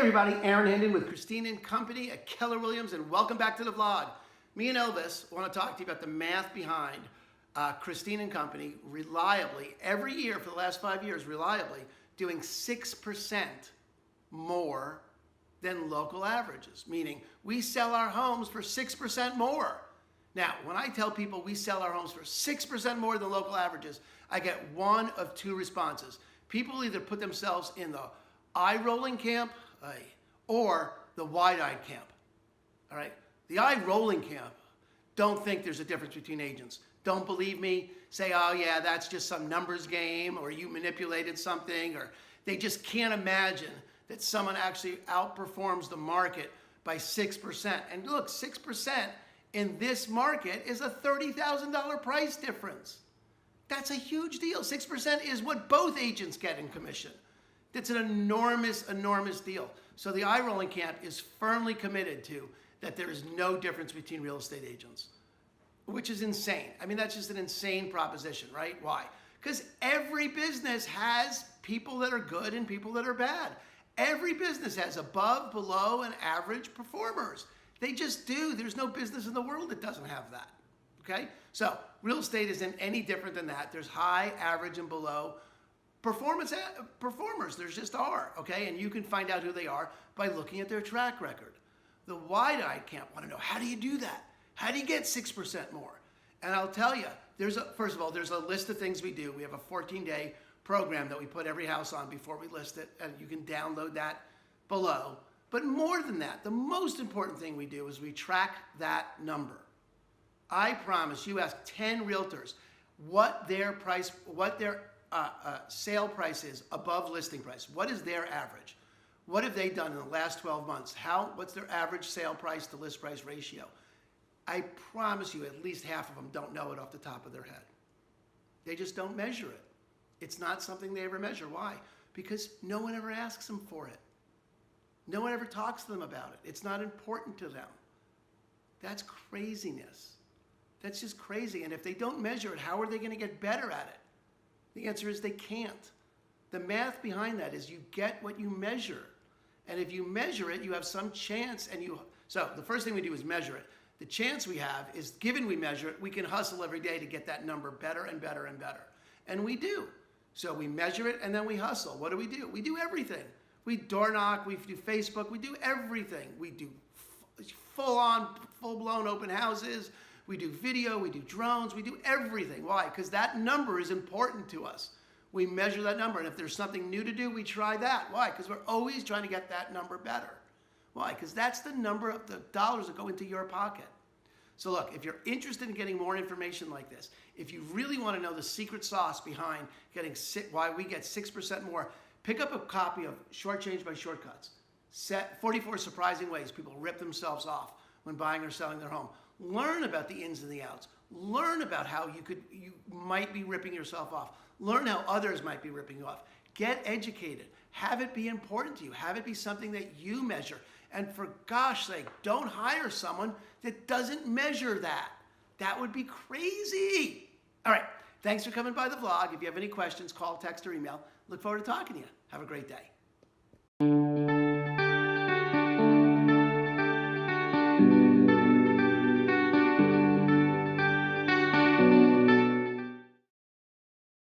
everybody, Aaron Hendon with Christine and Company at Keller Williams, and welcome back to the vlog. Me and Elvis want to talk to you about the math behind Christine and Company reliably, every year for the last 5 years, reliably doing 6% more than local averages, meaning we sell our homes for 6% more. Now, when I tell people we sell our homes for 6% more than local averages, I get one of two responses. People either put themselves in the eye-rolling camp or the wide-eyed camp. All right? The eye-rolling camp don't think there's a difference between agents. Don't believe me, say, oh yeah, that's just some numbers game, or you manipulated something, or they just can't imagine that someone actually outperforms the market by 6%. And look, 6% in this market is a $30,000 price difference. That's a huge deal. 6% is what both agents get in commission. That's an enormous, enormous deal. So the eye-rolling camp is firmly committed to that there is no difference between real estate agents, which is insane. I mean, that's just an insane proposition, right? Why? Because every business has people that are good and people that are bad. Every business has above, below, and average performers. They just do. There's no business in the world that doesn't have that, okay? So real estate isn't any different than that. There's high, average, and below performers. There just are, okay? And you can find out who they are by looking at their track record. The wide-eyed camp want to know, how do you do that? How do you get 6% more? And I'll tell you, first of all, there's a list of things we do. We have a 14-day program that we put every house on before we list it, and you can download that below. But more than that, the most important thing we do is we track that number. I promise you, ask 10 realtors what their sale price is above listing price. What is their average? What have they done in the last 12 months? What's their average sale price to list price ratio? I promise you, at least half of them don't know it off the top of their head. They just don't measure it. It's not something they ever measure. Why? Because no one ever asks them for it. No one ever talks to them about it. It's not important to them. That's craziness. That's just crazy. And if they don't measure it, how are they going to get better at it? The answer is they can't. The math behind that is you get what you measure. And if you measure it, you have some chance. So the first thing we do is measure it. The chance we have is, given we measure it, we can hustle every day to get that number better and better and better. And we do. So we measure it and then we hustle. What do? We do everything. We door knock, we do Facebook, we do everything. We do full-blown open houses. We do video, we do drones, we do everything. Why? Because that number is important to us. We measure that number, and if there's something new to do, we try that. Why? Because we're always trying to get that number better. Why? Because that's the number of the dollars that go into your pocket. So look, if you're interested in getting more information like this, if you really want to know the secret sauce behind why we get 6% more, pick up a copy of Shortchanged by Shortcuts. 44 surprising ways people rip themselves off when buying or selling their home. Learn about the ins and the outs. Learn about how you might be ripping yourself off. Learn how others might be ripping you off. Get educated. Have it be important to you. Have it be something that you measure. And for gosh sake, don't hire someone that doesn't measure that. That would be crazy. All right. Thanks for coming by the vlog. If you have any questions, call, text, or email. Look forward to talking to you. Have a great day.